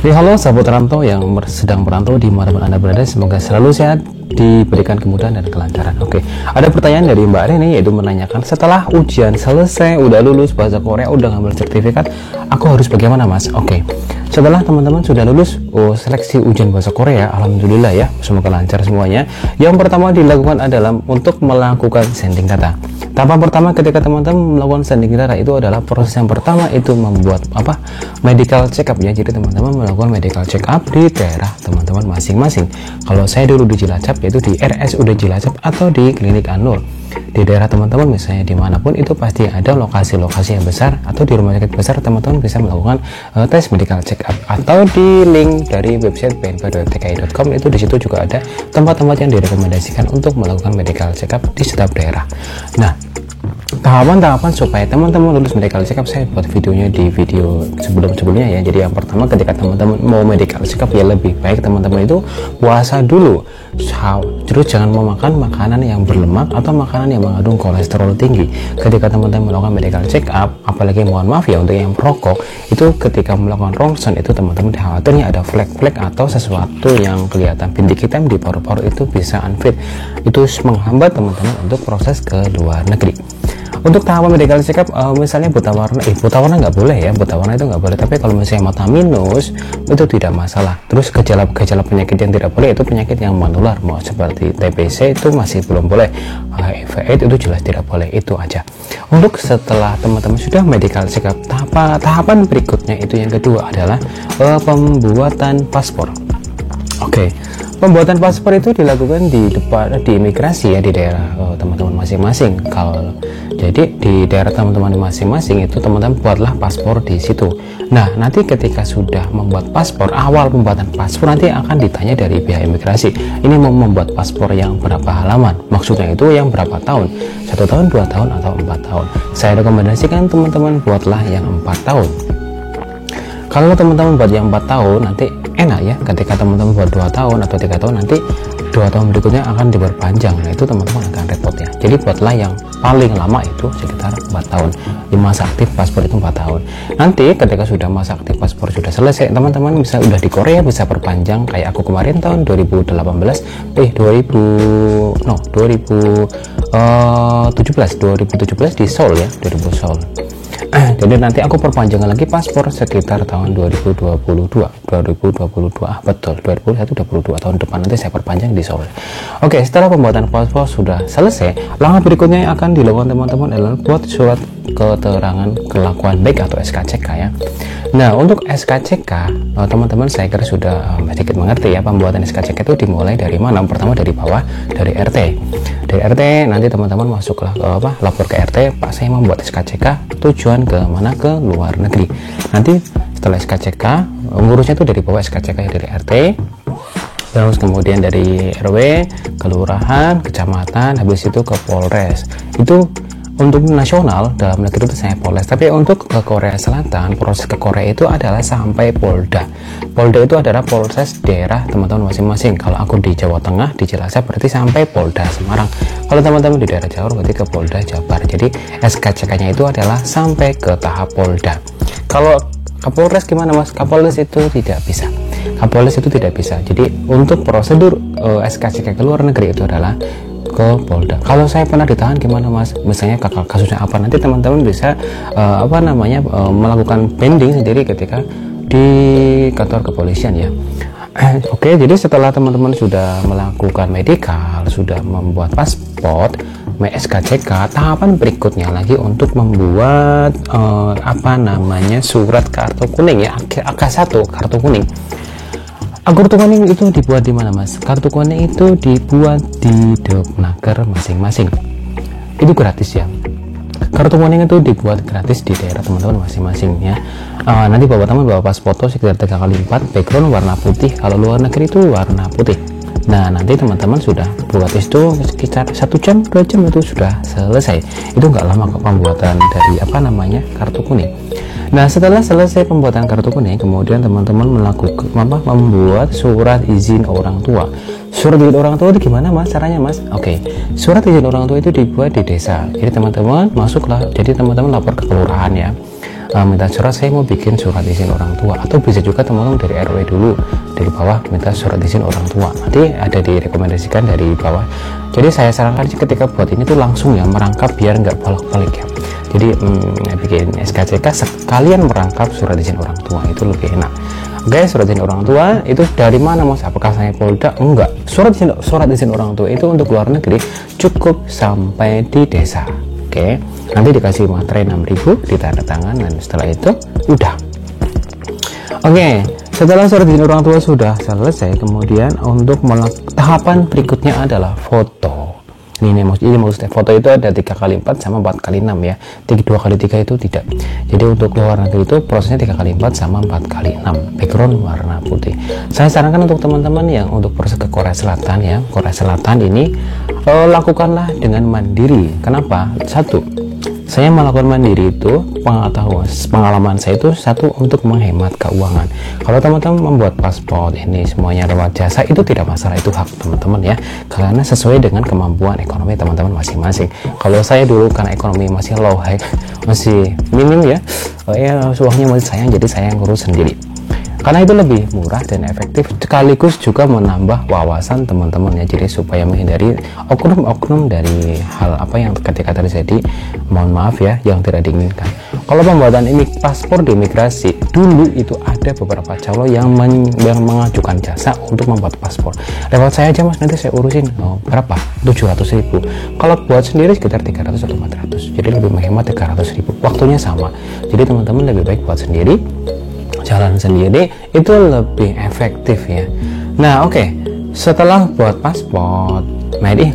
Halo sahabat rantau yang sedang merantau di manapun Anda berada, semoga selalu sehat, diberikan kemudahan dan kelancaran. Oke, ada pertanyaan dari Mbak Reni, yaitu menanyakan, setelah ujian selesai, udah lulus bahasa Korea, udah ngambil sertifikat, aku harus bagaimana mas? Oke, setelah teman-teman sudah lulus seleksi ujian bahasa Korea, alhamdulillah ya, semoga lancar semuanya. Yang pertama dilakukan adalah untuk melakukan sending data. Tahapan pertama ketika teman-teman melakukan sending data itu adalah proses yang pertama itu membuat medical check up ya. Jadi teman-teman melakukan medical check up di daerah teman-teman masing-masing. Kalau saya dulu di Cilacap, yaitu di RSUD Cilacap atau di Klinik Anur. Di daerah teman-teman misalnya dimanapun itu pasti ada lokasi-lokasi yang besar, atau di rumah sakit besar teman-teman bisa melakukan tes medical check up, atau di link dari website bnp.tki.com itu disitu juga ada tempat-tempat yang direkomendasikan untuk melakukan medical check up di setiap daerah. Nah, tahapan-tahapan supaya teman-teman lulus medical check up saya buat videonya di video sebelumnya ya. Jadi yang pertama ketika teman-teman mau medical check up ya lebih baik teman-teman itu puasa dulu, terus jangan memakan makanan yang berlemak atau makanan yang mengandung kolesterol tinggi. Ketika teman-teman melakukan medical check up, apalagi mohon maaf ya untuk yang perokok, itu ketika melakukan ronsen itu teman-teman khawatirnya ada flek-flek atau sesuatu yang kelihatan bintik hitam di paru-paru, itu bisa unfit, itu menghambat teman-teman untuk proses ke luar negeri. Untuk tahapan medical check up, misalnya buta warna nggak boleh ya, buta warna itu nggak boleh. Tapi kalau misalnya mata minus itu tidak masalah. Terus gejala penyakit yang tidak boleh itu penyakit yang menular, mau seperti TBC itu masih belum boleh, HIV/AIDS itu jelas tidak boleh. Itu aja. Untuk setelah teman-teman sudah medical check up, tahapan berikutnya itu yang kedua adalah pembuatan paspor. Oke. Pembuatan paspor itu dilakukan di imigrasi ya, di daerah teman-teman masing-masing. Kalau jadi di daerah teman-teman masing-masing itu teman-teman buatlah paspor di situ. Nah, nanti ketika sudah membuat paspor, awal pembuatan paspor nanti akan ditanya dari pihak imigrasi, ini mau membuat paspor yang berapa halaman, maksudnya itu yang berapa tahun, 1 tahun, 2 tahun, atau 4 tahun. Saya rekomendasikan teman-teman buatlah yang 4 tahun. Kalau teman-teman buat yang 4 tahun nanti enak ya, ketika teman-teman buat 2 tahun atau 3 tahun nanti 2 tahun berikutnya akan diperpanjang. Nah, itu teman-teman akan repot ya. Jadi buatlah yang paling lama itu sekitar 4 tahun. Di masa aktif paspor itu 4 tahun. Nanti ketika sudah masa aktif paspor sudah selesai, teman-teman bisa udah di Korea bisa perpanjang kayak aku kemarin tahun 2017 di Seoul ya, 2000 Seoul. Jadi nanti aku perpanjangan lagi paspor sekitar tahun 2022 betul, 2022 tahun depan nanti saya perpanjang di Seoul. Oke, setelah pembuatan paspor sudah selesai, langkah berikutnya yang akan dilakukan teman-teman adalah buat surat keterangan kelakuan baik atau SKCK ya. Nah, untuk SKCK teman-teman saya kira sudah sedikit mengerti ya, pembuatan SKCK itu dimulai dari mana? Pertama dari bawah, dari RT. Dari RT nanti teman-teman masuklah ke lapor ke RT, Pak saya membuat SKCK, tujuan ke mana? Ke luar negeri. Nanti setelah SKCK ngurusnya itu dari bawah, SKCK dari RT, terus kemudian dari RW, kelurahan, kecamatan, habis itu ke Polres. Itu untuk nasional, dalam negeri itu saya Polres. Tapi untuk ke Korea Selatan, proses ke Korea itu adalah sampai Polda. Polda itu adalah Polres daerah teman-teman masing-masing. Kalau aku di Jawa Tengah, di Cilacap berarti sampai Polda Semarang. Kalau teman-teman di daerah Jawa berarti ke Polda Jabar. Jadi SKCK-nya itu adalah sampai ke tahap Polda. Kalau Kapolres gimana mas? Kapolres itu tidak bisa. Kapolres itu tidak bisa. Jadi untuk prosedur SKCK ke luar negeri itu adalah ke Polda. Kalau saya pernah ditahan gimana mas? Misalnya kasusnya apa? Nanti teman-teman bisa melakukan pending sendiri ketika di kantor kepolisian ya. Oke, jadi setelah teman-teman sudah melakukan medical, sudah membuat paspor, SKCK, tahapan berikutnya lagi untuk membuat surat kartu kuning ya, AK1 kartu kuning. Kartu kuning itu dibuat di mana mas? Kartu kuning itu dibuat di Duknaker masing-masing. Itu gratis ya. Kartu kuning itu dibuat gratis di daerah teman-teman masing-masing ya. Nanti teman bawa pas foto sekitar 3x4, background warna putih. Kalau luar negeri itu warna putih. Nah, nanti teman-teman sudah buat itu sekitar 1 jam, 2 jam itu sudah selesai. Itu nggak lama kok pembuatan dari kartu kuning. Nah, setelah selesai pembuatan kartu kuning, kemudian teman-teman membuat surat izin orang tua. Surat izin orang tua itu gimana mas? Caranya mas? Oke, surat izin orang tua itu dibuat di desa. Jadi teman-teman masuklah. Jadi teman-teman lapor ke kelurahan ya. minta surat, saya mau bikin surat izin orang tua, atau bisa juga teman-teman dari RW dulu, dari bawah minta surat izin orang tua, nanti ada direkomendasikan dari bawah. Jadi saya sarankan sih ketika buat ini tuh langsung ya merangkap biar nggak bolak-balik ya. Jadi bikin SKCK sekalian merangkap surat izin orang tua itu lebih enak. Oke, surat izin orang tua itu dari mana Mas? Apakah saya Polda? Enggak. Surat izin orang tua itu untuk luar negeri cukup sampai di desa. Oke, nanti dikasih materai 6.000, ditanda tangan, dan setelah itu udah. Oke, setelah surat izin orang tua sudah selesai, kemudian untuk tahapan berikutnya adalah foto. Ini maksudnya foto itu ada 3x4 sama 4x6 ya. 2x3 itu tidak. Jadi untuk luar negeri itu prosesnya 3x4 sama 4x6. Background warna putih. Saya sarankan untuk teman-teman yang untuk proses ke Korea Selatan ya. Korea Selatan ini lakukanlah dengan mandiri. Kenapa? Satu, saya melakukan mandiri itu pengalaman saya itu satu untuk menghemat keuangan. Kalau teman-teman membuat paspor ini semuanya lewat jasa itu tidak masalah, itu hak teman-teman ya, karena sesuai dengan kemampuan ekonomi teman-teman masing-masing. Kalau saya dulu karena ekonomi masih low high, masih minim ya, uangnya masih sayang, jadi saya ngurus sendiri. Karena itu lebih murah dan efektif, sekaligus juga menambah wawasan teman-teman ya. Jadi supaya menghindari oknum-oknum dari hal apa yang ketika terjadi, mohon maaf ya, yang tidak diinginkan. Kalau pembuatan paspor di imigrasi dulu itu ada beberapa calo yang mengajukan jasa untuk membuat paspor. Lewat saya aja Mas, nanti saya urusin. Berapa? 700.000. Kalau buat sendiri sekitar 300 atau 400. Jadi lebih menghemat 300.000. Waktunya sama. Jadi teman-teman lebih baik buat sendiri, jalan sendiri, itu lebih efektif ya. Nah oke, setelah buat paspor,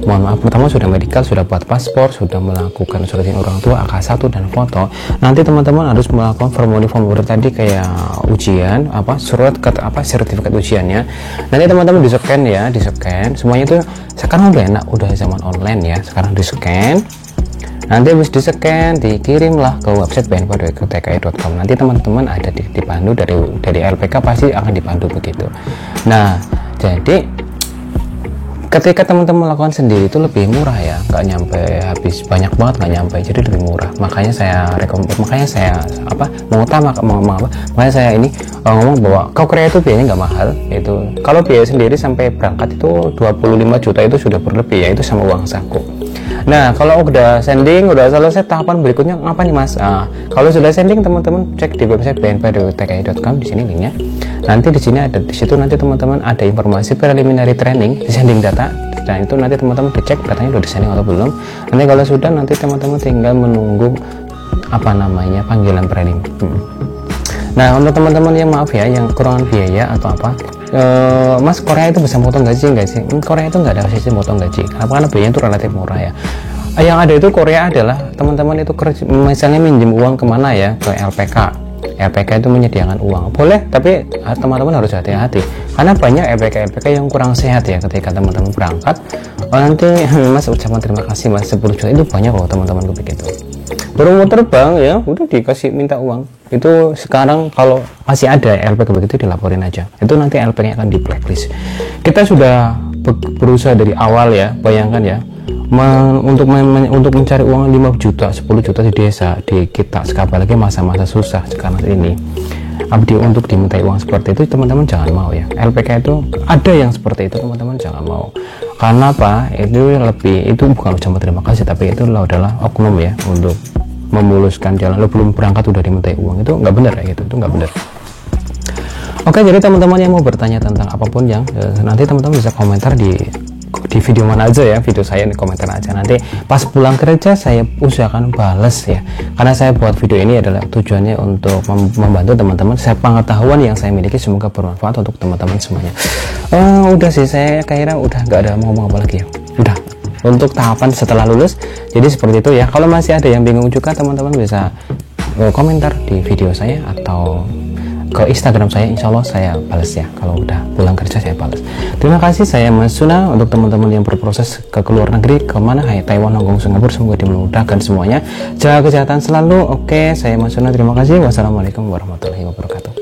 mohon maaf, pertama sudah medical, sudah buat paspor, sudah melakukan surat izin orang tua, AK1 dan foto. Nanti teman-teman harus melakukan formulir tadi kayak ujian, sertifikat ujiannya. Nanti teman-teman di scan ya, semuanya itu sekarang udah enak, udah zaman online ya. Sekarang di scan, nanti habis di-scan, dikirimlah ke website bnp.tki.com. Nanti teman-teman ada dipandu dari LPK, pasti akan dipandu begitu. Nah, jadi ketika teman-teman melakukan sendiri itu lebih murah ya, nggak nyampe habis banyak banget, nggak nyampe, jadi lebih murah. Makanya saya ngomong bahwa ke Korea itu biayanya nggak mahal. Itu kalau biaya sendiri sampai berangkat itu 25 juta itu sudah berlebih ya, itu sama uang saku. Nah, kalau udah sending, udah selesai, tahapan berikutnya apa nih Mas? Kalau sudah sending, teman-teman cek di website bnp.tki.com, di sini linknya. Nanti di sini ada, di situ nanti teman-teman ada informasi preliminary training, di sending data. Dan itu nanti teman-teman dicek datanya udah di sending atau belum. Nanti kalau sudah, nanti teman-teman tinggal menunggu panggilan training. Nah, untuk teman-teman yang maaf ya, yang kekurangan biaya atau apa, Mas, Korea itu bisa potong gaji nggak sih? Korea itu nggak ada sistem potong gaji, karena biayanya itu relatif murah ya. Yang ada itu Korea adalah teman-teman itu misalnya minjem uang kemana ya, ke LPK. LPK itu menyediakan uang, boleh, tapi teman-teman harus hati-hati karena banyak LPK yang kurang sehat ya. Ketika teman-teman berangkat, nanti Mas ucapan terima kasih Mas 10 juta, itu banyak loh teman-teman begitu. Baru mau terbang ya udah dikasih minta uang. Itu sekarang kalau masih ada LPK begitu, dilaporin aja, itu nanti LPK akan di blacklist. Kita sudah berusaha dari awal ya, bayangkan ya, untuk mencari uang 5 juta 10 juta di desa di kita, apalagi masa-masa susah sekarang ini, untuk dimintai uang seperti itu, teman-teman jangan mau ya. LPK itu ada yang seperti itu, teman-teman jangan mau. Karena apa? Itu bukan ucapan terima kasih, tapi itu adalah oknum ya, untuk memuluskan jalan. Lo belum berangkat udah dimintai uang, itu nggak benar ya, itu nggak benar. Oke, jadi teman-teman yang mau bertanya tentang apapun yang nanti teman-teman bisa komentar di video mana aja ya, video saya di komentar aja. Nanti pas pulang kerja saya usahakan balas ya, karena saya buat video ini adalah tujuannya untuk membantu teman-teman. Saya pengetahuan yang saya miliki semoga bermanfaat untuk teman-teman semuanya. Udah sih, saya kira udah nggak ada mau ngomong apa lagi ya, udah untuk tahapan setelah lulus. Jadi seperti itu ya. Kalau masih ada yang bingung juga, teman-teman bisa komentar di video saya atau ke Instagram saya, insya Allah saya balas ya. Kalau udah pulang kerja saya balas. Terima kasih, saya Mas Suna. Untuk teman-teman yang berproses ke luar negeri, kemana, Taiwan, Hong Kong, Singapura, semoga dimudahkan semuanya. Jaga kesehatan selalu. Oke, saya Mas Suna, terima kasih. Wassalamualaikum warahmatullahi wabarakatuh.